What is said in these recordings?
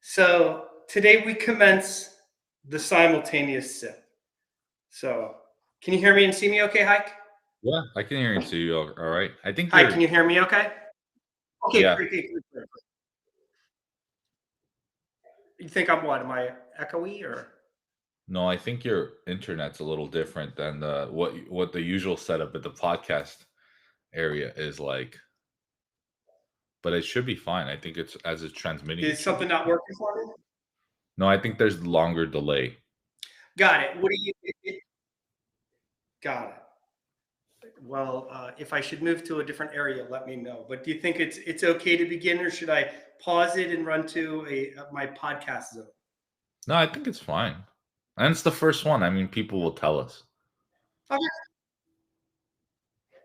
So today we commence the simultaneous sip. So can you hear me and see me okay, Hike? Yeah, I can hear you too. All right. I think Hi, can you're, you hear me okay? Okay, yeah. great, great, great, great. You think I'm what? Am I echoey or? No, I think your internet's a little different than what the usual setup at the podcast area is like. But it should be fine. I think it's as it's transmitting, it Is should something be not fine. working for me? No, I think there's longer delay. Got it. What do you? Got it. Well, if I should move to a different area, let me know. But do you think it's okay to begin, or should I pause it and run to my podcast zone? No, I think it's fine. And it's the first one. I mean, people will tell us. Okay.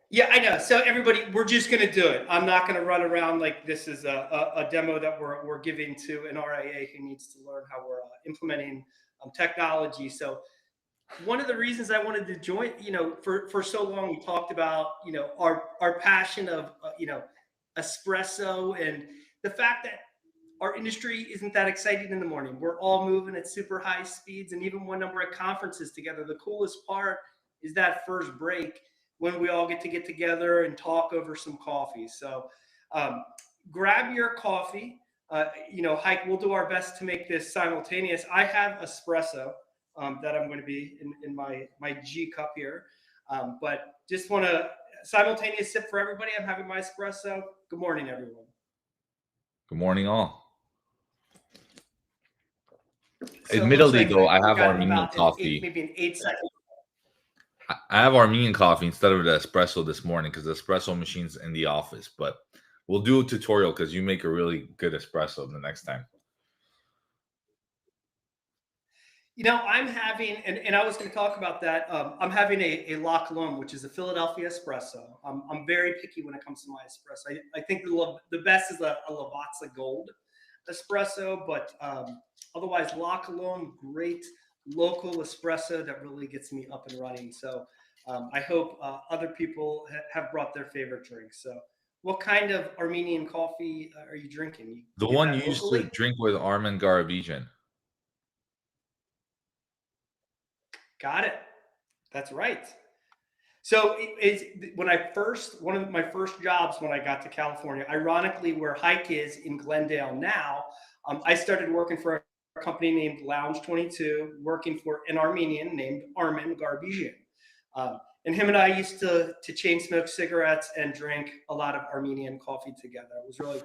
Yeah, I know. So everybody, we're just going to do it. I'm not going to run around like this is a demo that we're giving to an RIA who needs to learn how we're implementing technology. So one of the reasons I wanted to join, for so long we talked about, our passion of, espresso and the fact that our industry isn't that exciting in the morning. We're all moving at super high speeds. And even when we're at conferences together, the coolest part is that first break when we all get together and talk over some coffee. So um, grab your coffee. Hike, we'll do our best to make this simultaneous. I have espresso that I'm going to be in my G cup here. But just want to simultaneous sip for everybody. I'm having my espresso. Good morning, everyone. Good morning, all. So it looks Admittedly, like though, I we have got Armenian about coffee. maybe an 8 second. I have Armenian coffee instead of the espresso this morning because the espresso machine's in the office. But we'll do a tutorial because you make a really good espresso the next time. I'm having, and I was going to talk about that. I'm having a La Colombe, which is a Philadelphia espresso. I'm very picky when it comes to my espresso. I think the best is a Lavazza Gold espresso, but otherwise, La Colombe, great local espresso that really gets me up and running. So I hope other people have brought their favorite drinks. So what kind of Armenian coffee are you drinking? You The get one that you used to locally? drink with Armin Garabijan. Got it. That's right. So when I first, one of my first jobs when I got to California, ironically, where Haik is in Glendale now, I started working for a company named Lounge 22, working for an Armenian named Armin Garbisian. And him and I used to chain smoke cigarettes and drink a lot of Armenian coffee together. It was really a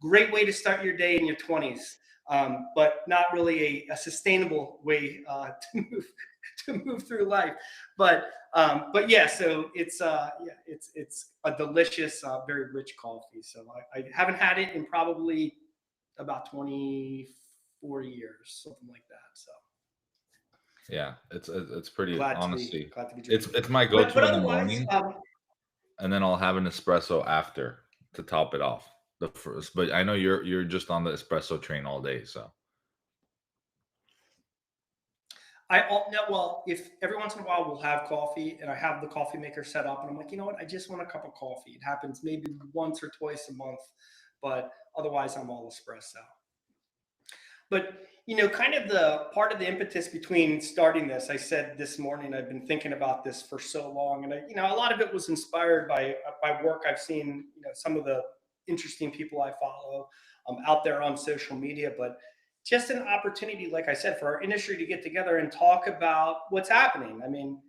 great way to start your day in your 20s, but not really a sustainable way to move to move through life. But yeah, so it's a delicious, very rich coffee. So I haven't had it in probably about 24 years, something like that. So Yeah, it's pretty glad to be honestly. glad to be It's drinking it. it's my But go-to in the otherwise, morning, and then I'll have an espresso after to top it off. The first, but I know you're just on the espresso train all day, so well, if every once in a while we'll have coffee and I have the coffee maker set up and I'm like, you know what, I just want a cup of coffee. It happens maybe once or twice a month, but otherwise I'm all espresso. But kind of the part of the impetus between starting this, I said this morning, I've been thinking about this for so long, and a lot of it was inspired by work I've seen. Some of the interesting people I follow out there on social media, but just an opportunity, like I said, for our industry to get together and talk about what's happening. I mean,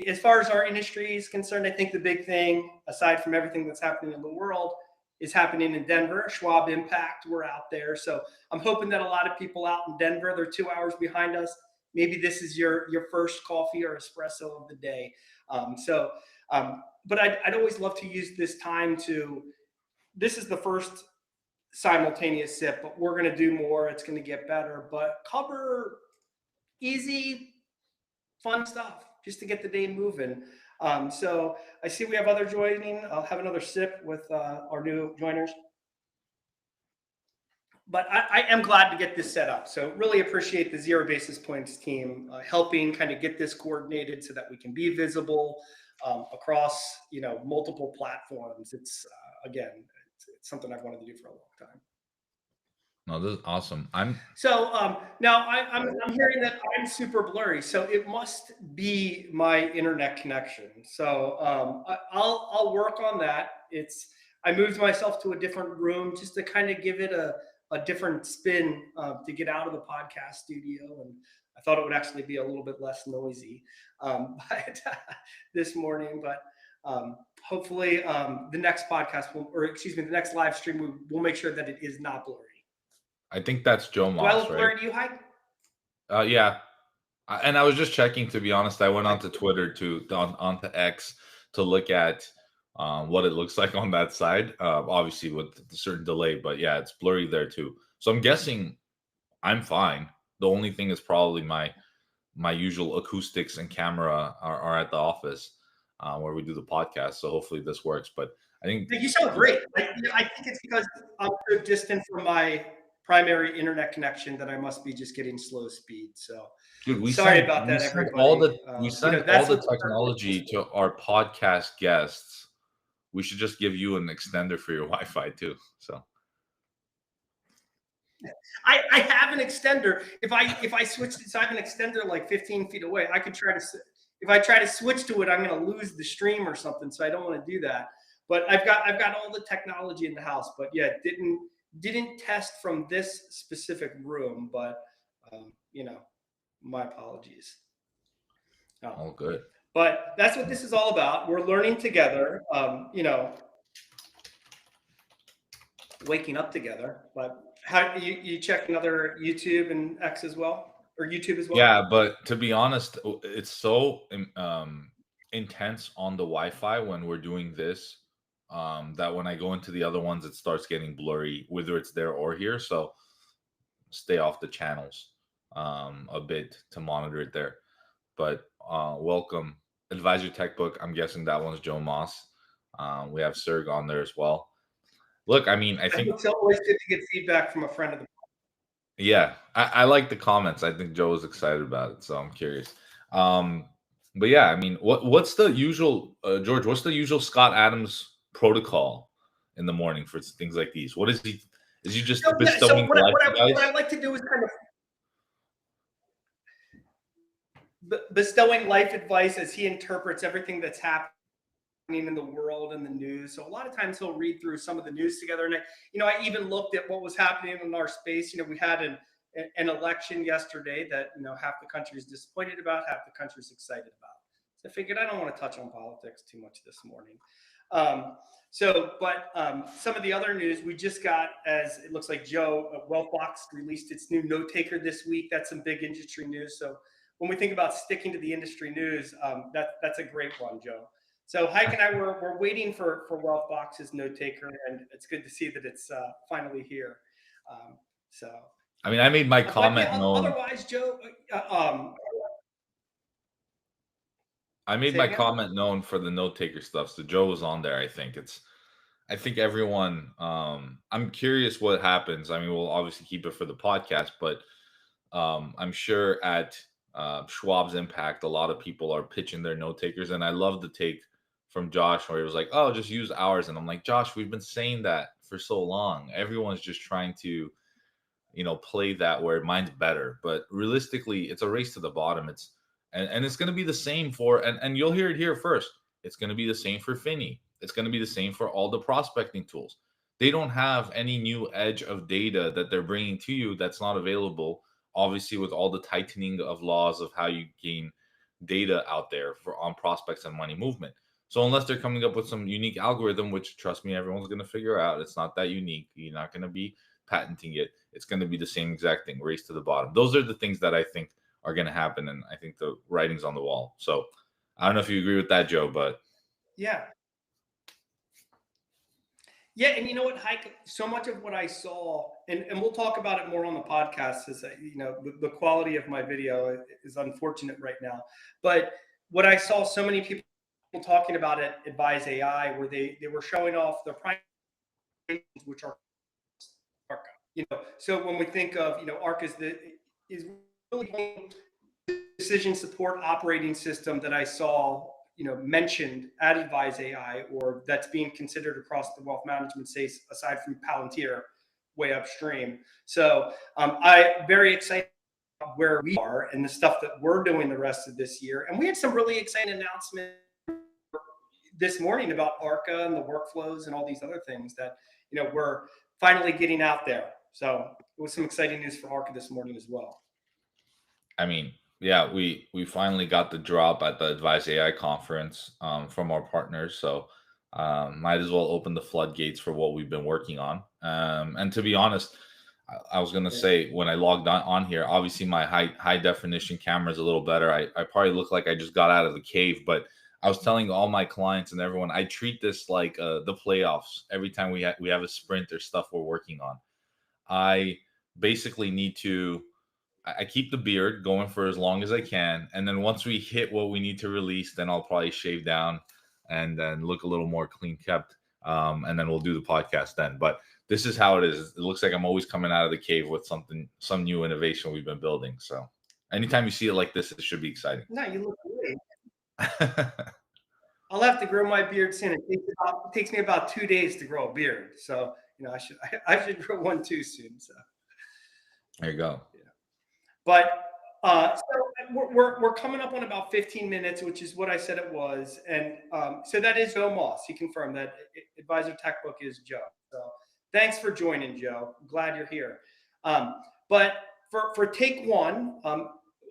as far as our industry is concerned, I think the big thing, aside from everything that's happening in the world, is happening in Denver. Schwab Impact, we're out there. So I'm hoping that a lot of people out in Denver, they're 2 hours behind us. Maybe this is your first coffee or espresso of the day. But I'd always love to use this time this is the first simultaneous sip, but we're going to do more. It's going to get better, but cover easy, fun stuff just to get the day moving. So I see we have other joining. I'll have another sip with our new joiners. But I am glad to get this set up. So really appreciate the Zero Basis Points team helping kind of get this coordinated so that we can be visible across multiple platforms. It's again, it's something I've wanted to do for a long time. No, this is awesome. So now I'm hearing that I'm super blurry, so it must be my internet connection. So I'll work on that. It's I moved myself to a different room just to kind of give it a different spin to get out of the podcast studio, and I thought it would actually be a little bit less noisy but this morning. But hopefully the next podcast will, or excuse me, the next live stream we'll make sure that it is not blurry. I think that's Joe Do I Moss, look right? blurry to you, Hike? Yeah. And I was just checking, to be honest. I went onto Twitter onto X to look at what it looks like on that side. Obviously with a certain delay, but yeah, it's blurry there too. So I'm guessing I'm fine. The only thing is probably my usual acoustics and camera are at the office where we do the podcast. So hopefully this works. But I think You sound great. I think it's because I'm so distant from my primary internet connection that I must be just getting slow speed. So dude, sorry about that, everybody. we send all That's the what the technology to our podcast guests. We should just give you an extender for your Wi-Fi too. So I have an extender. If I switch, so I have an extender like 15 feet away. I could try to, if I try to switch to it, I'm going to lose the stream or something. So I don't want to do that. But I've got all the technology in the house. But yeah, didn't test from this specific room. But my apologies. all good. But that's what this is all about. We're learning together. Waking up together. But how you check another YouTube and X as well, or YouTube as well? Yeah, but to be honest, it's so intense on the Wi-Fi when we're doing this that when I go into the other ones, it starts getting blurry, whether it's there or here. So stay off the channels a bit to monitor it there. But welcome, Advisor Tech Book. I'm guessing that one's Joe Moss. We have Serg on there as well. Look, I mean, I think It's always good to get feedback from a friend of the. yeah, I like the comments. I think Joe was excited about it, so I'm curious. But yeah, I mean, what's the usual George? What's the usual Scott Adams protocol in the morning for things like these? What is he? Is he just bestowing what life I advice? like to do is kind of bestowing life advice as he interprets everything that's happening in the world and the news. So a lot of times he'll read through some of the news together. And I even looked at what was happening in our space. We had an election yesterday that half the country is disappointed about, half the country is excited about. So I figured I don't want to touch on politics too much this morning. But some of the other news we just got, as it looks like Joe, Wealthbox released its new note taker this week. That's some big industry news. So when we think about sticking to the industry news, that's a great one, Joe. So Haik and I were waiting for Wealthbox's note taker, and it's good to see that it's finally here. I mean, I made my comment known. Otherwise, Joe, I made my comment known for the note taker stuff. So Joe was on there. I think everyone. I'm curious what happens. I mean, we'll obviously keep it for the podcast, but I'm sure at Schwab's Impact, a lot of people are pitching their note takers, and I love the take from Josh where he was like, "Oh, just use ours," and I'm like, "Josh, we've been saying that for so long. Everyone's just trying to, play that where mine's better, but realistically, it's a race to the bottom. And it's going to be the same for, and you'll hear it here first. It's going to be the same for Finney. It's going to be the same for all the prospecting tools. They don't have any new edge of data that they're bringing to you that's not available. Obviously, with all the tightening of laws of how you gain data out there on prospects and money movement. So unless they're coming up with some unique algorithm, which trust me, everyone's going to figure out, it's not that unique. You're not going to be patenting it. It's going to be the same exact thing, race to the bottom. Those are the things that I think are going to happen, and I think the writing's on the wall. So I don't know if you agree with that, Joe, but yeah, and you know what, Haik, so much of what I saw, and we'll talk about it more on the podcast, is that the quality of my video is unfortunate right now, but what I saw so many people talking about at Advise AI, where they were showing off their prime, which are Arca. So when we think of Arca is really decision support operating system that I saw mentioned at Advise AI, or that's being considered across the wealth management space aside from Palantir, way upstream. So I very excited about where we are and the stuff that we're doing the rest of this year. And we had some really exciting announcements this morning about ARCA and the workflows and all these other things that we're finally getting out there. So it was some exciting news for ARCA this morning as well. I mean, yeah, we finally got the drop at the Advise AI conference from our partners, so might as well open the floodgates for what we've been working on. And to be honest, I was gonna say when I logged on here, obviously my high definition camera is a little better. I probably look like I just got out of the cave, but I was telling all my clients and everyone, I treat this like the playoffs. Every time we have a sprint or stuff we're working on, I basically need to. I keep the beard going for as long as I can, and then once we hit what we need to release, then I'll probably shave down and then look a little more clean kept, and then we'll do the podcast then. But this is how it is. It looks like I'm always coming out of the cave with some new innovation we've been building. So anytime you see it like this, it should be exciting. No, you look great. I'll have to grow my beard soon. It takes me about 2 days to grow a beard, so I should grow one too soon. So there you go. yeah. But so we're coming up on about 15 minutes, which is what I said it was, and so that is Joe Moss. He confirmed that Advisor Tech Book is Joe. So thanks for joining, Joe. I'm glad you're here. But for take one,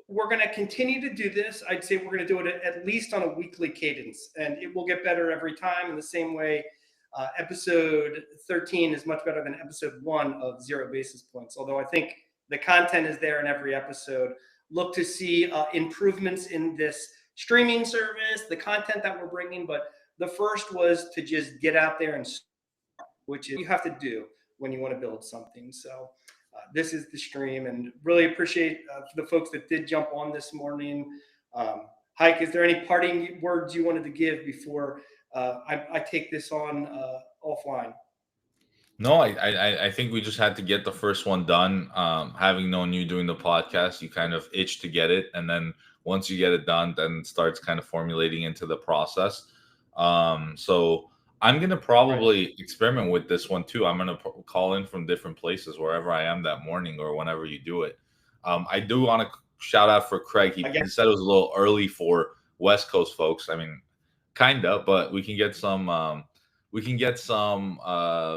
we're going to continue to do this. I'd say we're going to do it at least on a weekly cadence, and it will get better every time. In the same way, episode 13 is much better than episode 1 of 0 Basis Points. Although I think the content is there in every episode. Look to see improvements in this streaming service, the content that we're bringing. But the first was to just get out there and start, which is you have to do when you want to build something. So this is the stream, and really appreciate the folks that did jump on this morning. Haik, is there any parting words you wanted to give before I take this on offline? No, I think we just had to get the first one done. Having known you doing the podcast, you kind of itch to get it, and then once you get it done, then it starts kind of formulating into the process. So I'm gonna probably experiment with this one too. I'm gonna call in from different places wherever I am that morning or whenever you do it. I do want to shout out for Craig. He said it was a little early for West Coast folks. I mean, kind of, but we can get some. We can get some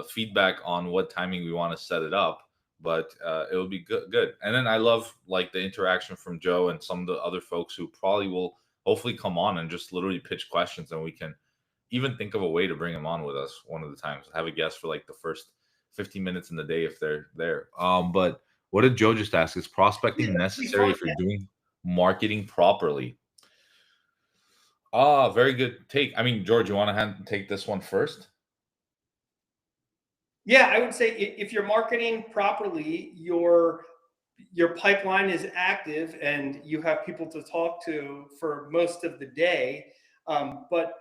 feedback on what timing we want to set it up, but it will be good. And then I love like the interaction from Joe and some of the other folks who probably will hopefully come on and just literally pitch questions, and we can even think of a way to bring them on with us one of the times. Have a guest for like the first 15 minutes in the day if they're there. But what did Joe just ask? Is prospecting necessary if you're doing marketing properly? Very good take. I mean, George, you want to take this one first? Yeah, I would say if you're marketing properly, your pipeline is active and you have people to talk to for most of the day. But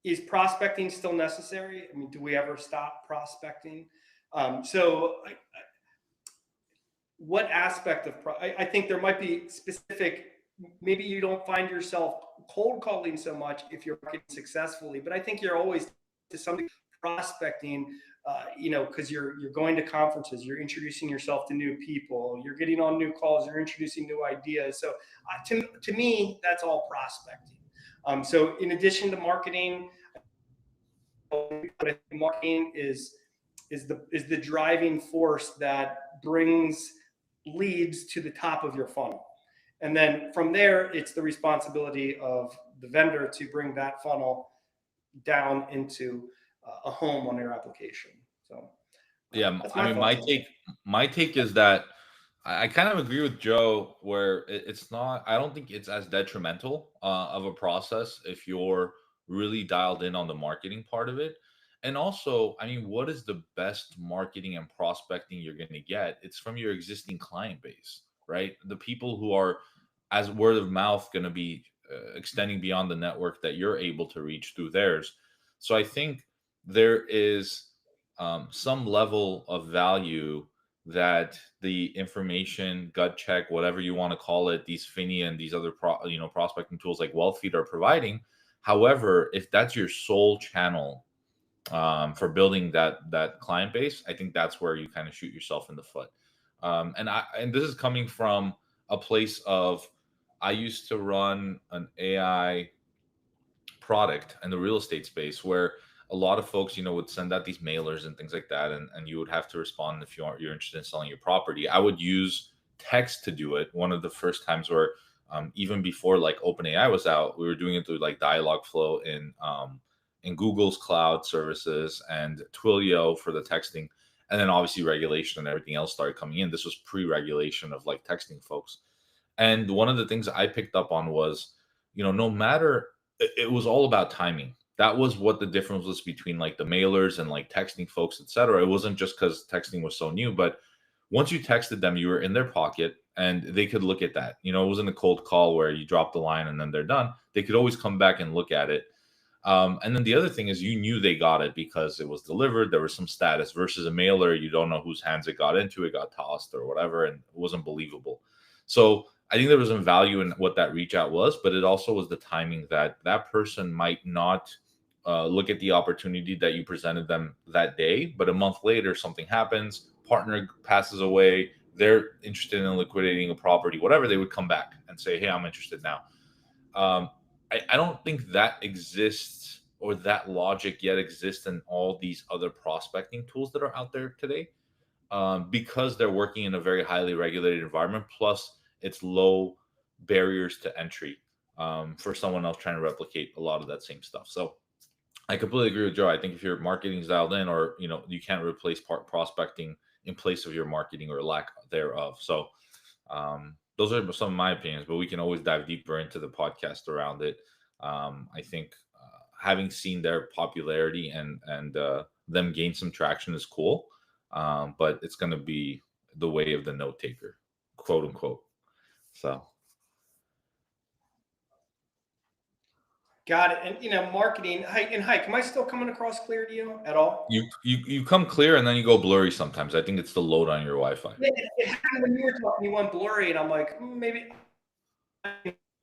is prospecting still necessary? I mean, do we ever stop prospecting? What aspect of I think there might be specific. Maybe you don't find yourself cold calling so much if you're marketing successfully, but I think you're always to something prospecting, because you're going to conferences, you're introducing yourself to new people, you're getting on new calls, you're introducing new ideas. So to me, that's all prospecting. So in addition to marketing, marketing is the driving force that brings leads to the top of your funnel. And then from there, it's the responsibility of the vendor to bring that funnel down into a home on your application. So yeah, I mean, my take is that I kind of agree with Joe where it's not, I don't think it's as detrimental of a process if you're really dialed in on the marketing part of it. And also, I mean, what is the best marketing and prospecting you're going to get? It's from your existing client base, right? The people who are, as word of mouth, going to be extending beyond the network that you're able to reach through theirs. So I think there is some level of value that the information, gut check, whatever you want to call it, these Finny and these other prospecting tools like Wealthfeed are providing. However, if that's your sole channel for building that client base, I think that's where you kind of shoot yourself in the foot. And this is coming from a place of, I used to run an AI product in the real estate space where a lot of folks, would send out these mailers and things like that, and you would have to respond if you're interested in selling your property. I would use text to do it. One of the first times where, even before like OpenAI was out, we were doing it through like Dialogflow in Google's cloud services and Twilio for the texting, and then obviously regulation and everything else started coming in. This was pre-regulation of like texting folks. And one of the things I picked up on was, no matter, it was all about timing. That was what the difference was between like the mailers and like texting folks, etc. It wasn't just because texting was so new, but once you texted them, you were in their pocket and they could look at that. It wasn't a cold call where you drop the line and then they're done. They could always come back and look at it. And then the other thing is, you knew they got it because it was delivered. There was some status versus a mailer. You don't know whose hands it got into. It got tossed or whatever, and it wasn't believable. So I think there was some value in what that reach out was, but it also was the timing that that person might not look at the opportunity that you presented them that day, but a month later something happens, partner passes away, they're interested in liquidating a property, whatever, they would come back and say, hey, I'm interested now. I don't think that exists, or that logic yet exists in all these other prospecting tools that are out there today, because they're working in a very highly regulated environment. Plus, it's low barriers to entry for someone else trying to replicate a lot of that same stuff. So I completely agree with Joe. I think if your marketing is dialed in, or you can't replace prospecting in place of your marketing or lack thereof. So those are some of my opinions, but we can always dive deeper into the podcast around it. I think having seen their popularity and them gain some traction is cool, but it's going to be the way of the note taker, quote unquote. So Got it. And marketing. Haik, am I still coming across clear to you at all? you come clear and then you go blurry sometimes. I think it's the load on your Wi-Fi. It happened when you were talking. You went blurry, and I'm like, maybe.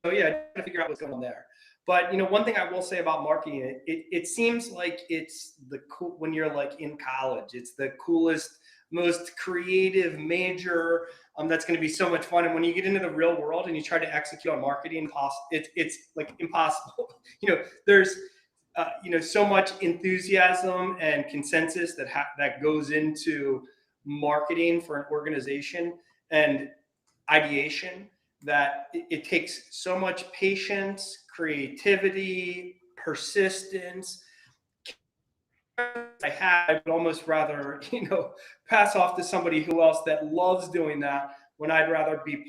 Oh yeah, I got to figure out what's going on there. But one thing I will say about marketing, it seems like it's the cool when you're like in college. It's the coolest, most creative major. That's going to be so much fun. And when you get into the real world and you try to execute on marketing, it's like impossible. There's so much enthusiasm and consensus that goes into marketing for an organization and ideation, that it takes so much patience, creativity, persistence. I would almost rather, pass off to somebody who else that loves doing that, when I'd rather be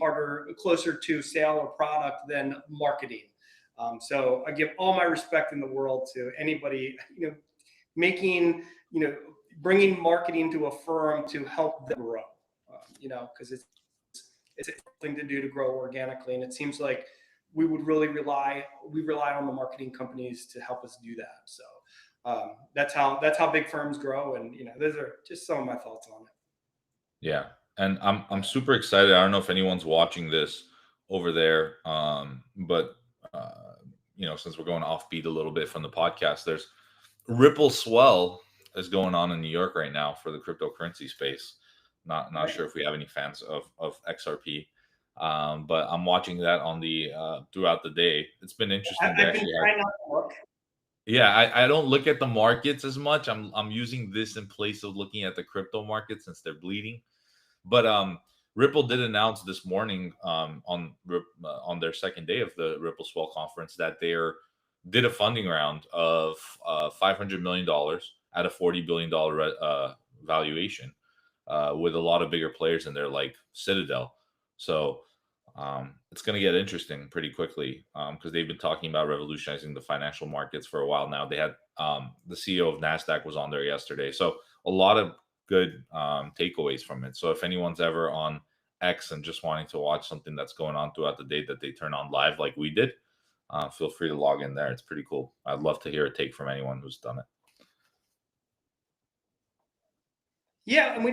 closer to sale or product than marketing. So I give all my respect in the world to anybody, making, bringing marketing to a firm to help them grow, because it's something to do to grow organically. And it seems like we rely on the marketing companies to help us do that. So that's how big firms grow. And those are just some of my thoughts on it. Yeah, and I'm super excited. I don't know if anyone's watching this over there, but since we're going offbeat a little bit from the podcast, there's Ripple swell is going on in New York right now for the cryptocurrency space. Not Right. sure if we have any fans of XRP, but I'm watching that on the throughout the day. It's been interesting to I've been actually trying not to look. yeah, I don't look at the markets as much. I'm using this in place of looking at the crypto markets since they're bleeding. But Ripple did announce this morning on their second day of the Ripple Swell conference that they did a funding round of $500 million at a $40 billion valuation, with a lot of bigger players in there like Citadel. So it's going to get interesting pretty quickly, because they've been talking about revolutionizing the financial markets for a while now. They had the CEO of NASDAQ was on there yesterday. So a lot of good takeaways from it. So if anyone's ever on X and just wanting to watch something that's going on throughout the day that they turn on live like we did, feel free to log in there. It's pretty cool. I'd love to hear a take from anyone who's done it. Yeah, and we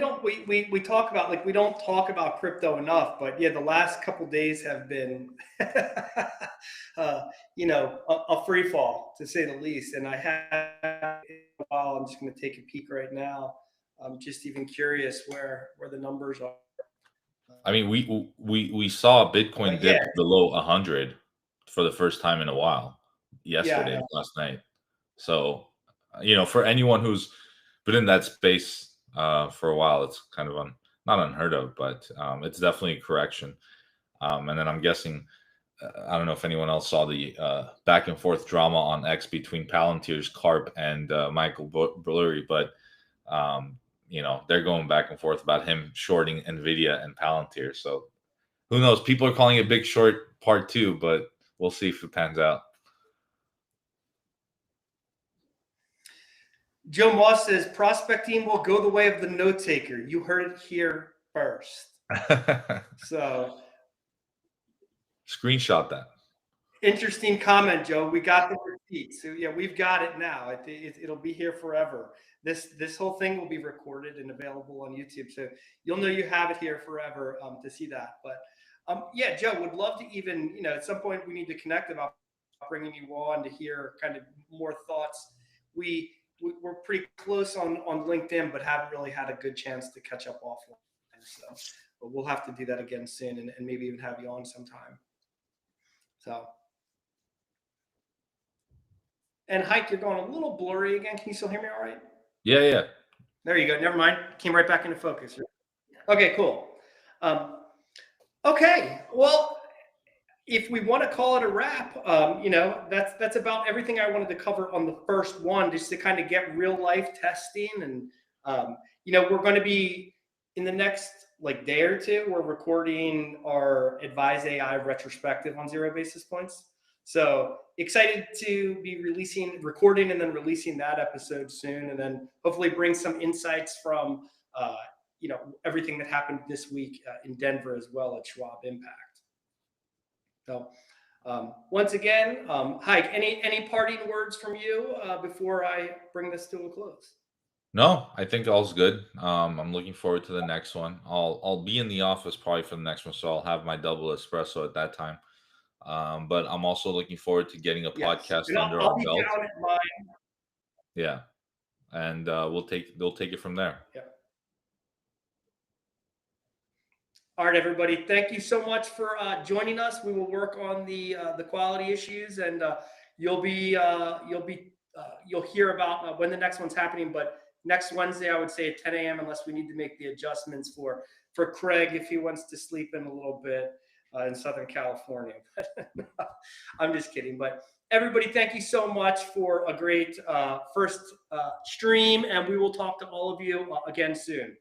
talk about, like, we don't talk about crypto enough, but yeah, the last couple days have been uh, a free fall to say the least. And I have a while. I'm just going to take a peek right now. I'm just even curious where the numbers are. I mean, we saw Bitcoin But yeah, dip below 100 for the first time in a while yeah, I yesterday, know. last night. So, for anyone who's been in that space for a while, it's kind of not unheard of, but it's definitely a correction. And then I'm guessing, I don't know if anyone else saw the back and forth drama on X between Palantir's Carp and Michael Burry, but they're going back and forth about him shorting Nvidia and Palantir. So who knows? People are calling it Big Short Part Two, but we'll see if it pans out. Joe Moss says prospecting will go the way of the note taker. You heard it here first. So Screenshot that. interesting comment, Joe. We got the receipt, so yeah, we've got it now. It'll be here forever. This whole thing will be recorded and available on YouTube, so you'll know you have it here forever to see that. But yeah, Joe, would love to even at some point we need to connect about bringing you on to hear kind of more thoughts. We're pretty close on LinkedIn, but haven't really had a good chance to catch up offline. So, but we'll have to do that again soon, and maybe even have you on sometime. So. And Haik, you're going a little blurry again. Can you still hear me all right? Yeah. There you go. Never mind. Came right back into focus. Okay, cool. Okay. Well, if we want to call it a wrap, that's about everything I wanted to cover on the first one, just to kind of get real life testing. And we're going to be in the next day or two, we're recording our Advise AI retrospective on 0 basis points. So excited to be recording and then releasing that episode soon, and then hopefully bring some insights from everything that happened this week in Denver as well at Schwab Impact. So once again, Haik, any parting words from you before I bring this to a close? No, I think all's good. I'm looking forward to the next one. I'll be in the office probably for the next one, so I'll have my double espresso at that time. But I'm also looking forward to getting a Yes, podcast and under I'll our be belt. down at mine. Yeah, and they'll take it from there. Yeah. All right, everybody. Thank you so much for joining us. We will work on the quality issues, and you'll hear about when the next one's happening. But next Wednesday, I would say at 10 a.m. unless we need to make the adjustments for Craig if he wants to sleep in a little bit in Southern California. I'm just kidding. But everybody, thank you so much for a great first stream, and we will talk to all of you again soon.